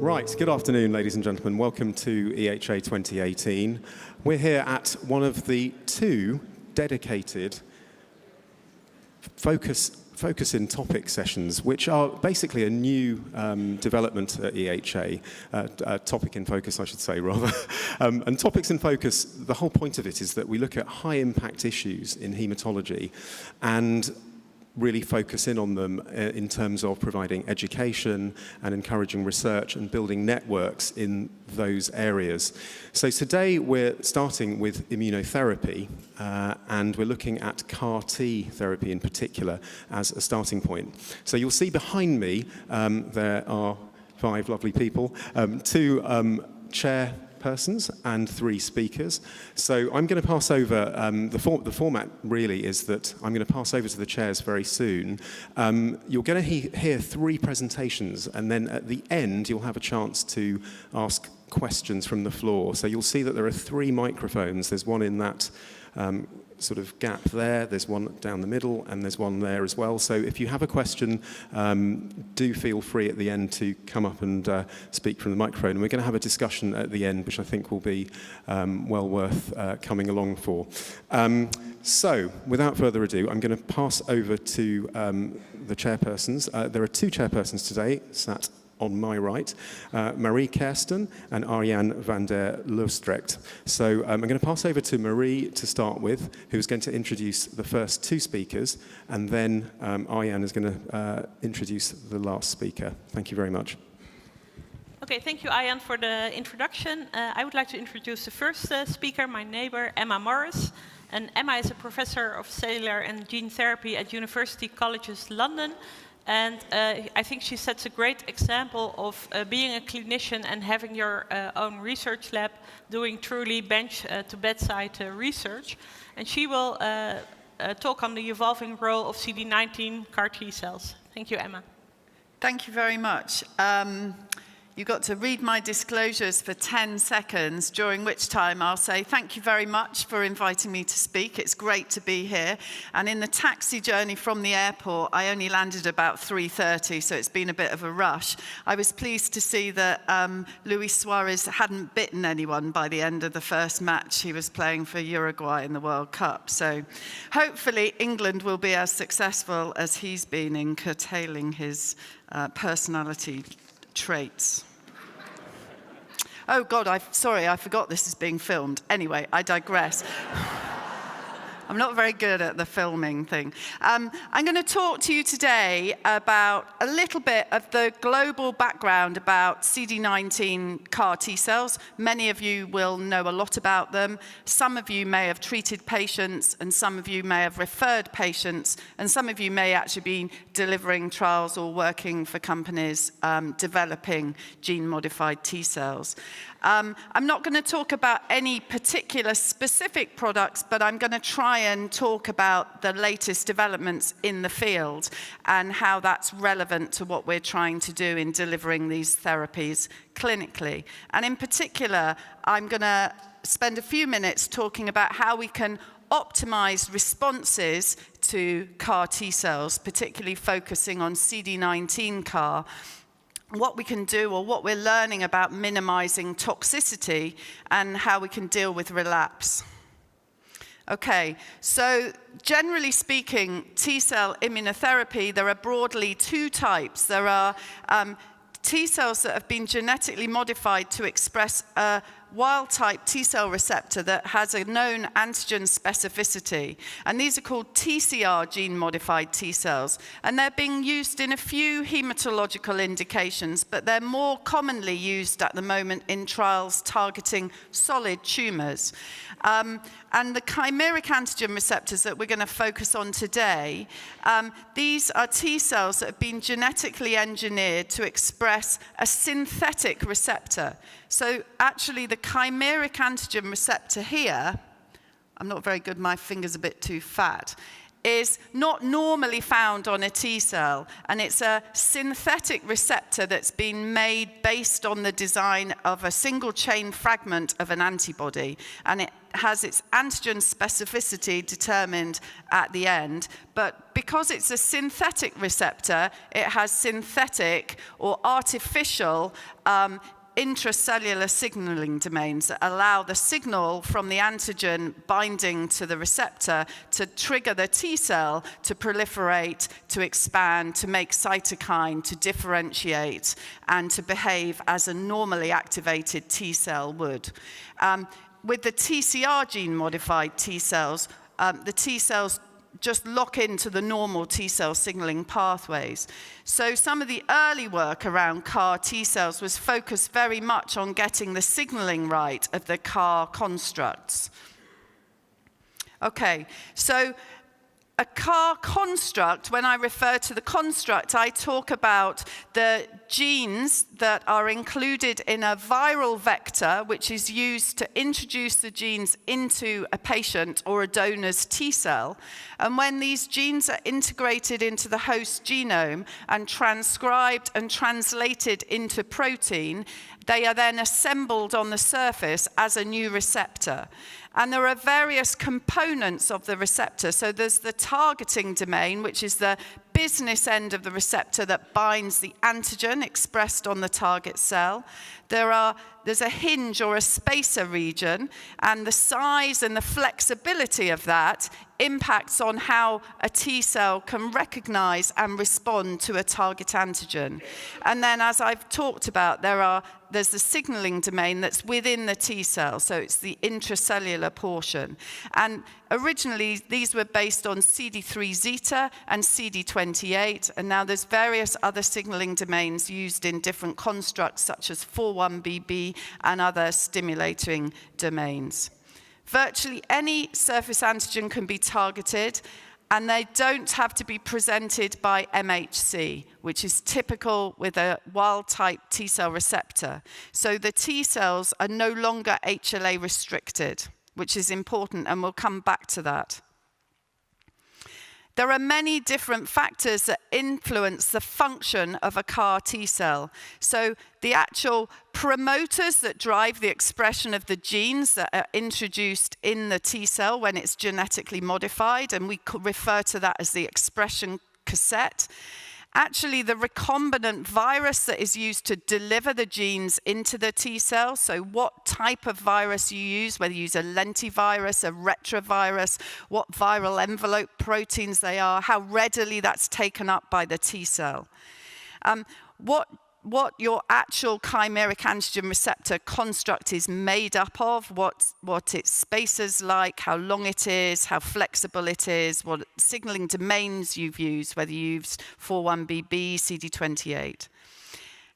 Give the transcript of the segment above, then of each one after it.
Right, good afternoon, ladies and gentlemen. Welcome to EHA 2018. We're here at one of the two dedicated focus in topic sessions, which are basically a new development at EHA, topic in focus, I should say, rather. And topics in focus, the whole point of it is that we look at high impact issues in haematology and really focus in on them in terms of providing education and encouraging research and building networks in those areas. So today we're starting with immunotherapy and we're looking at CAR T therapy in particular as a starting point. So you'll see behind me there are 5 lovely people, 2 chairpersons and 3 speakers. So I'm going to pass over, the format really is that I'm going to pass over to the chairs very soon. You're going to hear 3 presentations, and then at the end you'll have a chance to ask questions from the floor. So you'll see that there are 3 microphones. There's one in that sort of gap there, there's one down the middle, and there's one there as well. So if you have a question, do feel free at the end to come up and speak from the microphone. And we're going to have a discussion at the end, which I think will be well worth coming along for. So without further ado, I'm going to pass over to the chairpersons. There are 2 chairpersons today sat on my right, Marie Kersten and Arjan van der Loostrecht. So I'm going to pass over to Marie to start with, who's going to introduce the first 2 speakers, and then Arjan is going to introduce the last speaker. Thank you very much. Okay, thank you, Arjan, for the introduction. I would like to introduce the first speaker, my neighbor, Emma Morris. And Emma is a professor of cellular and gene therapy at University Colleges London. And I think she sets a great example of being a clinician and having your own research lab, doing truly bench-to-bedside research. And she will talk on the evolving role of CD19 CAR T cells. Thank you, Emma. Thank you very much. You got to read my disclosures for 10 seconds, during which time I'll say thank you very much for inviting me to speak. It's great to be here. And in the taxi journey from the airport, I only landed about 3:30, so it's been a bit of a rush. I was pleased to see that Luis Suarez hadn't bitten anyone by the end of the first match. He was playing for Uruguay in the World Cup. So hopefully England will be as successful as he's been in curtailing his personality traits. Oh God, sorry, I forgot this is being filmed. Anyway, I digress. I'm not very good at the filming thing. I'm going to talk to you today about a little bit of the global background about CD19 CAR T cells. Many of you will know a lot about them. Some of you may have treated patients, and some of you may have referred patients, and some of you may actually be delivering trials or working for companies developing gene-modified T cells. I'm not going to talk about any particular specific products, but I'm going to try and talk about the latest developments in the field and how that's relevant to what we're trying to do in delivering these therapies clinically. And in particular, I'm going to spend a few minutes talking about how we can optimize responses to CAR T cells, particularly focusing on CD19 CAR, what we can do or what we're learning about minimizing toxicity and how we can deal with relapse. Okay, so generally speaking, T-cell immunotherapy, there are broadly 2 types. There are T cells that have been genetically modified to express a wild-type T-cell receptor that has a known antigen specificity. And these are called TCR gene-modified T cells. And they're being used in a few hematological indications, but they're more commonly used at the moment in trials targeting solid tumors. And the chimeric antigen receptors that we're going to focus on today, these are T cells that have been genetically engineered to express a synthetic receptor. So actually the chimeric antigen receptor here, I'm not very good, my finger's a bit too fat, is not normally found on a T cell, and it's a synthetic receptor that's been made based on the design of a single chain fragment of an antibody, and it has its antigen specificity determined at the end. But because it's a synthetic receptor, it has synthetic or artificial intracellular signaling domains that allow the signal from the antigen binding to the receptor to trigger the T cell to proliferate, to expand, to make cytokine, to differentiate, and to behave as a normally activated T cell would. With the TCR gene-modified T cells, the T cells just lock into the normal T cell signaling pathways. So some of the early work around CAR T cells was focused very much on getting the signaling right of the CAR constructs. Okay, so a CAR construct, when I refer to the construct, I talk about the genes that are included in a viral vector, which is used to introduce the genes into a patient or a donor's T cell. And when these genes are integrated into the host genome and transcribed and translated into protein, they are then assembled on the surface as a new receptor. And there are various components of the receptor. So there's the targeting domain, which is the business end of the receptor that binds the antigen expressed on the target cell. There's a hinge or a spacer region, and the size and the flexibility of that impacts on how a T cell can recognize and respond to a target antigen. And then, as I've talked about, there's the signaling domain that's within the T cell, so it's the intracellular portion. And originally, these were based on CD3 zeta and CD28, and now there's various other signaling domains used in different constructs, such as 4-1BB and other stimulating domains. Virtually any surface antigen can be targeted, and they don't have to be presented by MHC, which is typical with a wild-type T cell receptor. So the T cells are no longer HLA restricted, which is important, and we'll come back to that. There are many different factors that influence the function of a CAR T cell. So the actual promoters that drive the expression of the genes that are introduced in the T cell when it's genetically modified, and we refer to that as the expression cassette. Actually, the recombinant virus that is used to deliver the genes into the T cell, so what type of virus you use, whether you use a lentivirus, a retrovirus, what viral envelope proteins they are, how readily that's taken up by the T cell. What your actual chimeric antigen receptor construct is made up of, what its space is like, how long it is, how flexible it is, what signaling domains you've used, whether you use 4-1BB, CD28.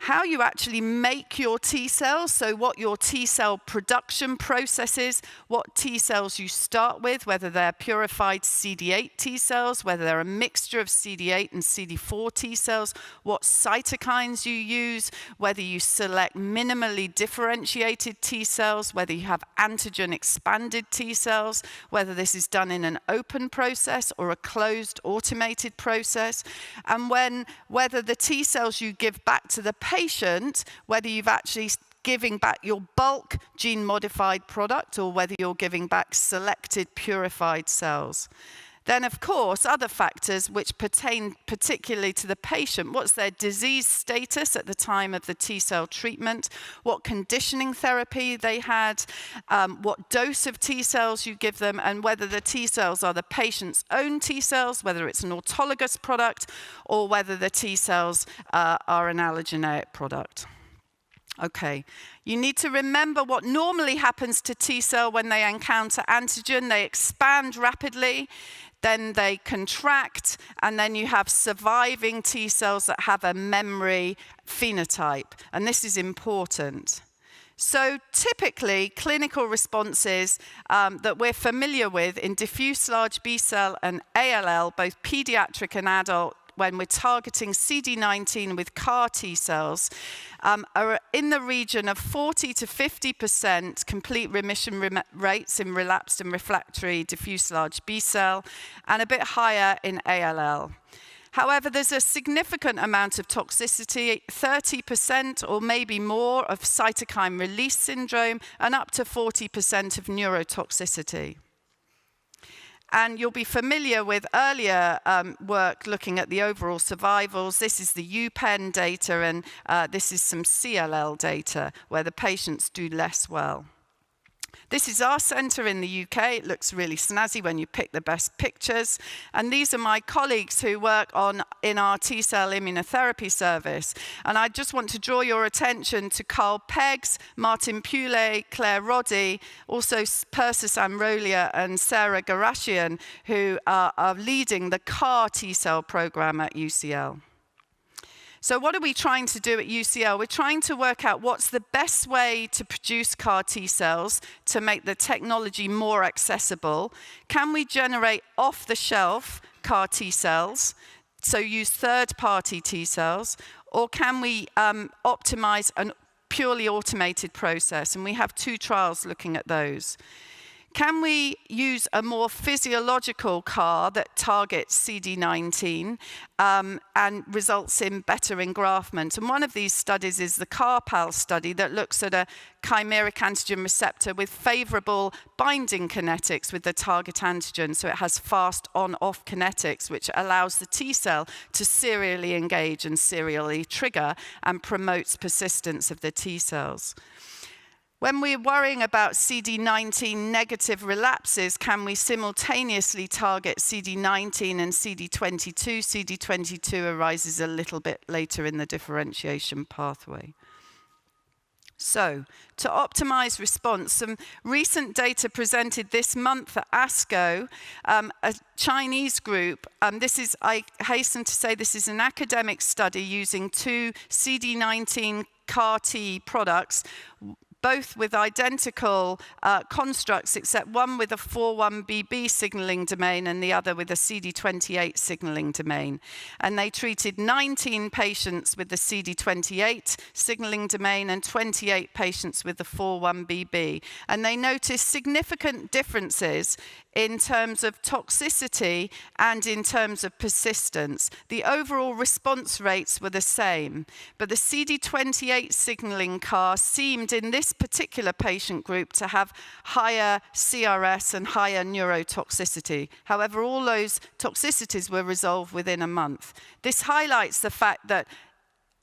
How you actually make your T cells, so what your T cell production process is, what T cells you start with, whether they're purified CD8 T cells, whether they're a mixture of CD8 and CD4 T cells, what cytokines you use, whether you select minimally differentiated T cells, whether you have antigen expanded T cells, whether this is done in an open process or a closed automated process, and whether the T cells you give back to the patient, whether you've actually giving back your bulk gene-modified product or whether you're giving back selected purified cells. Then, of course, other factors which pertain particularly to the patient. What's their disease status at the time of the T cell treatment? What conditioning therapy they had? What dose of T cells you give them? And whether the T cells are the patient's own T cells, whether it's an autologous product, or whether the T cells are an allogeneic product. Okay, you need to remember what normally happens to T cell when they encounter antigen. They expand rapidly, then they contract, and then you have surviving T cells that have a memory phenotype, and this is important. So typically, clinical responses that we're familiar with in diffuse large B-cell and ALL, both pediatric and adult, when we're targeting CD19 with CAR T cells are in the region of 40 to 50% complete remission rates in relapsed and refractory diffuse large B-cell, and a bit higher in ALL. However, there's a significant amount of toxicity, 30% or maybe more of cytokine release syndrome, and up to 40% of neurotoxicity. And you'll be familiar with earlier work looking at the overall survivals. This is the UPenn data, and this is some CLL data where the patients do less well. This is our centre in the UK. It looks really snazzy when you pick the best pictures. And these are my colleagues who work in our T-cell immunotherapy service. And I just want to draw your attention to Carl Peggs, Martin Pule, Claire Roddy, also Persis Amrolia and Sarah Garashian, who are leading the CAR T-cell programme at UCL. So what are we trying to do at UCL? We're trying to work out what's the best way to produce CAR T cells to make the technology more accessible. Can we generate off-the-shelf CAR T cells, so use third-party T cells, or can we optimize a purely automated process? And we have 2 trials looking at those. Can we use a more physiological CAR that targets CD19 and results in better engraftment? And one of these studies is the CARPAL study that looks at a chimeric antigen receptor with favorable binding kinetics with the target antigen. So it has fast on-off kinetics, which allows the T cell to serially engage and serially trigger and promotes persistence of the T cells. When we're worrying about CD19 negative relapses, can we simultaneously target CD19 and CD22? CD22 arises a little bit later in the differentiation pathway. So, to optimize response, some recent data presented this month at ASCO, a Chinese group. I hasten to say this is an academic study using 2 CD19 CAR T products, both with identical constructs, except one with a 4-1BB signaling domain and the other with a CD28 signaling domain. And they treated 19 patients with the CD28 signaling domain and 28 patients with the 4-1BB. And they noticed significant differences in terms of toxicity and in terms of persistence. The overall response rates were the same, but the CD28 signaling CAR seemed in this particular patient group to have higher CRS and higher neurotoxicity. However, all those toxicities were resolved within a month. This highlights the fact that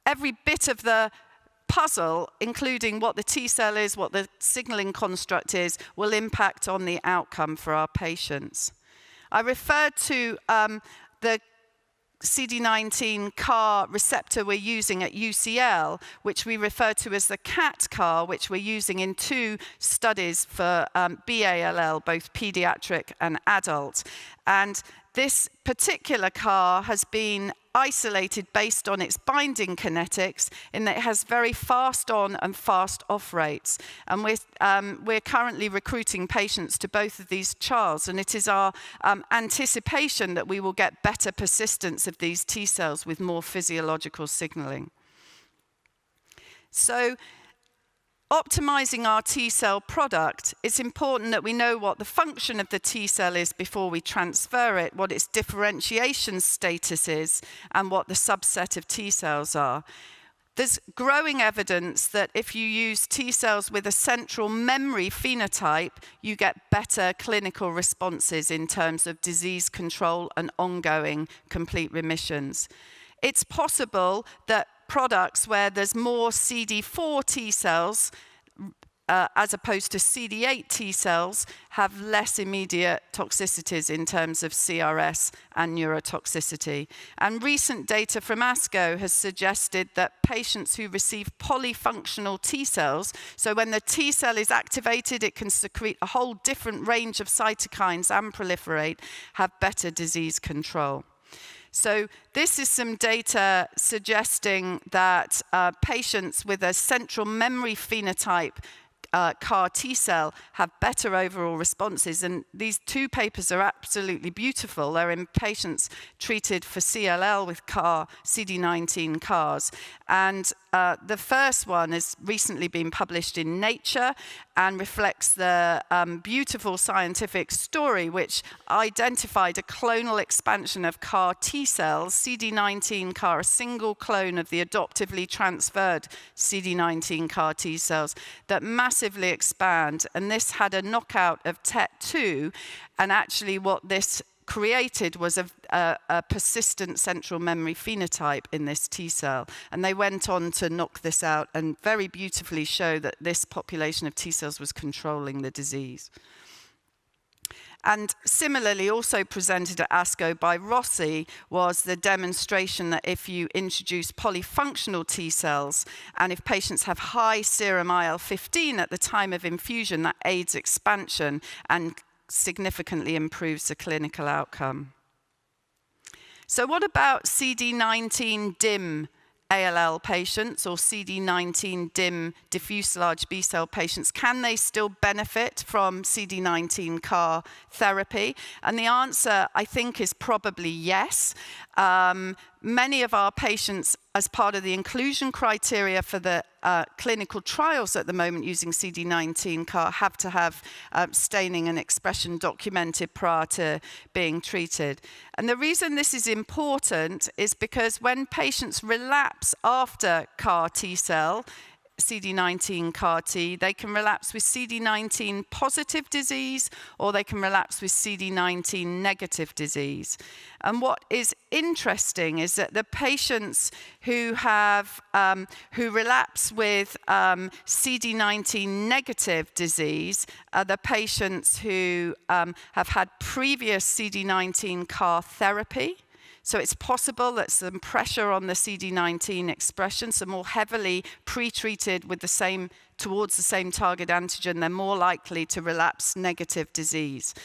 every bit of the puzzle, including what the T cell is, what the signaling construct is, will impact on the outcome for our patients. I referred to the CD19 CAR receptor we're using at UCL, which we refer to as the CAT CAR, which we're using in 2 studies for BALL, both pediatric and adult. And this particular CAR has been isolated based on its binding kinetics in that it has very fast on and fast off rates. And we're currently recruiting patients to both of these trials, and it is our anticipation that we will get better persistence of these T cells with more physiological signaling. So, optimizing our T cell product, it's important that we know what the function of the T cell is before we transfer it, what its differentiation status is, and what the subset of T cells are. There's growing evidence that if you use T cells with a central memory phenotype, you get better clinical responses in terms of disease control and ongoing complete remissions. It's possible that products where there's more CD4 T cells as opposed to CD8 T cells have less immediate toxicities in terms of CRS and neurotoxicity. And recent data from ASCO has suggested that patients who receive polyfunctional T cells, so when the T cell is activated, it can secrete a whole different range of cytokines and proliferate, have better disease control. So this is some data suggesting that patients with a central memory phenotype CAR T-cell have better overall responses. And these two papers are absolutely beautiful. They're in patients treated for CLL with CD19 CARs. And the first one has recently been published in Nature and reflects the beautiful scientific story which identified a clonal expansion of CAR T-cells, CD19 CAR, a single clone of the adoptively transferred CD19 CAR T-cells that massively expand. And this had a knockout of TET2, and actually what this created was a persistent central memory phenotype in this T cell. And they went on to knock this out and very beautifully show that this population of T cells was controlling the disease. And similarly, also presented at ASCO by Rossi, was the demonstration that if you introduce polyfunctional T cells, and if patients have high serum IL-15 at the time of infusion, that aids expansion and significantly improves the clinical outcome. So what about CD19 DIM ALL patients or CD19 DIM diffuse large B-cell patients? Can they still benefit from CD19 CAR therapy? And the answer, I think, is probably yes. Many of our patients, as part of the inclusion criteria for the clinical trials at the moment using CD19 CAR, have to have staining and expression documented prior to being treated. And the reason this is important is because when patients relapse after CAR T-cell, CD19 CAR T, they can relapse with CD19 positive disease, or they can relapse with CD19 negative disease. And what is interesting is that the patients who have who relapse with CD19 negative disease are the patients who have had previous CD19 CAR therapy. So it's possible that some pressure on the CD19 expression, so more heavily pre-treated with towards the same target antigen, they're more likely to relapse negative disease.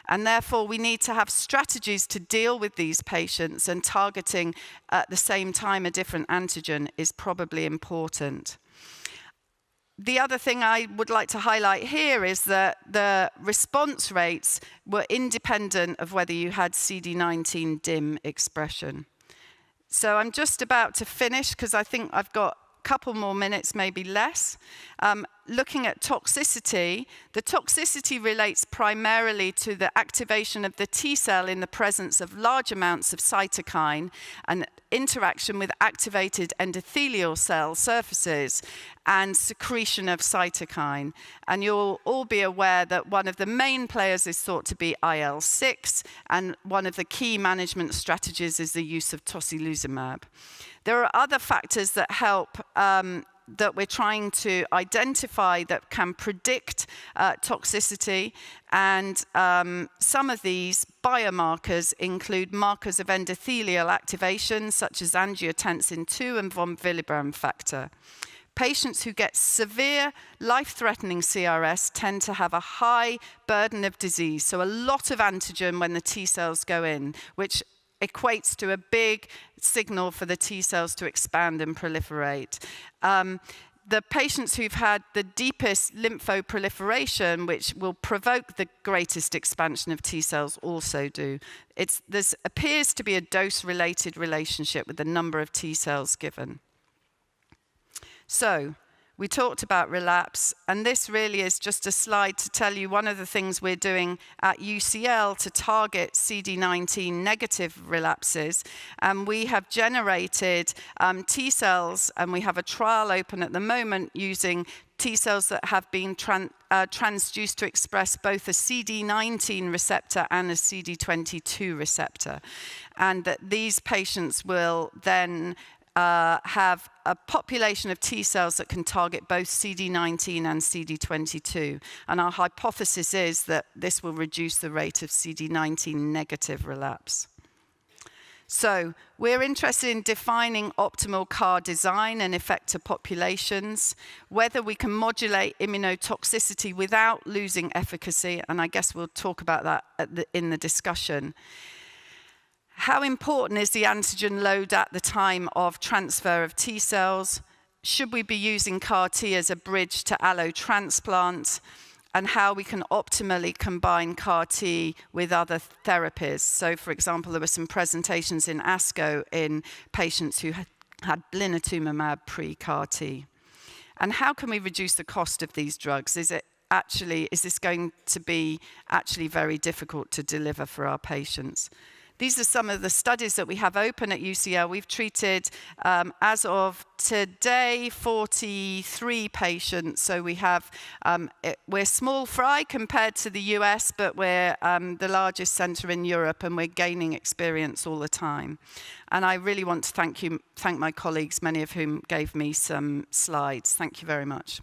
And therefore, we need to have strategies to deal with these patients, and targeting at the same time a different antigen is probably important. The other thing I would like to highlight here is that the response rates were independent of whether you had CD19 DIM expression. So I'm just about to finish because I think I've got a couple more minutes, maybe less. Looking at toxicity, the toxicity relates primarily to the activation of the T cell in the presence of large amounts of cytokine and interaction with activated endothelial cell surfaces and secretion of cytokine. And you'll all be aware that one of the main players is thought to be IL-6, and one of the key management strategies is the use of tocilizumab. There are other factors that help that we're trying to identify that can predict toxicity, and some of these biomarkers include markers of endothelial activation such as angiotensin II and von Willebrand factor. Patients who get severe life-threatening CRS tend to have a high burden of disease, so a lot of antigen when the T cells go in, which equates to a big signal for the T cells to expand and proliferate. The patients who've had the deepest lymphoproliferation, which will provoke the greatest expansion of T cells, also do. There appears to be a dose-related relationship with the number of T cells given. So, we talked about relapse, and this really is just a slide to tell you one of the things we're doing at UCL to target CD19 negative relapses. And we have generated T cells, and we have a trial open at the moment using T cells that have been transduced to express both a CD19 receptor and a CD22 receptor. And that these patients will then have a population of T cells that can target both CD19 and CD22. And our hypothesis is that this will reduce the rate of CD19 negative relapse. So we're interested in defining optimal CAR design and effector populations, whether we can modulate immunotoxicity without losing efficacy, and I guess we'll talk about that in the discussion. How important is the antigen load at the time of transfer of T cells? should we be using CAR T as a bridge to allotransplant, and how we can optimally combine CAR T with other therapies. So, for example, there were some presentations in ASCO in patients who had blinatumomab pre-CAR T. And how can we reduce the cost of these drugs? Is this going to be actually very difficult to deliver for our patients? These are some of the studies that we have open at UCL. We've treated, as of today, 43 patients. So we have, we're small fry compared to the US, but we're the largest centre in Europe, and we're gaining experience all the time. And I really want to thank my colleagues, many of whom gave me some slides. Thank you very much.